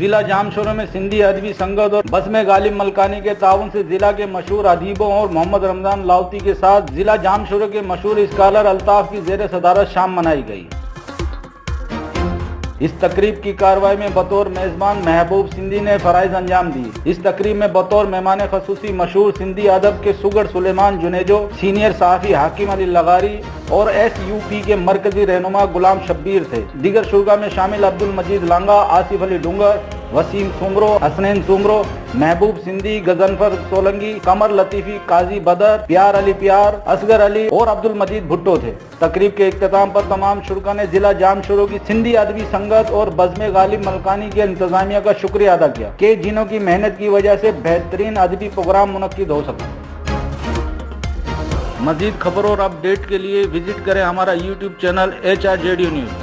ضلع جامشورو میں سندھی ادبی سنگت اور بزم غالب ملکانی کے تعاون سے ضلع کے مشہور ادیبوں اور محمد رمضان لاؤتی کے ساتھ ضلع جامشورو کے مشہور اسکالر الطاف کی زیر صدارت شام منائی گئی۔ اس تقریب کی کارروائی میں بطور میزبان محبوب سندھی نے فرائض انجام دی۔ اس تقریب میں بطور مہمان خصوصی مشہور سندھی ادب کے سگر سلیمان جنیجو، سینئر صحافی حاکم علی لغاری اور SUP کے مرکزی رہنما غلام شبیر تھے۔ دیگر شرکاء میں شامل عبدالمجید لانگا، آصف علی ڈونگر، وسیم سومرو، حسنین سومرو، محبوب سندھی، غضنفر سولنگی، قمر لطیفی، قاضی بدر، پیار علی پیار، اصغر علی اور عبدالمجید بھٹو تھے۔ تقریب کے اختتام پر تمام شرکاء نے ضلع جامشورو کی سندھی ادبی سنگت اور بزم غالب ملکانی کی انتظامیہ کا شکریہ ادا کیا کہ جنہوں کی محنت کی وجہ سے بہترین ادبی پروگرام منعقد ہو سکا۔ مزید خبروں اور اپ ڈیٹ کے لیے وزٹ کریں ہمارا YouTube چینل HRJD نیوز۔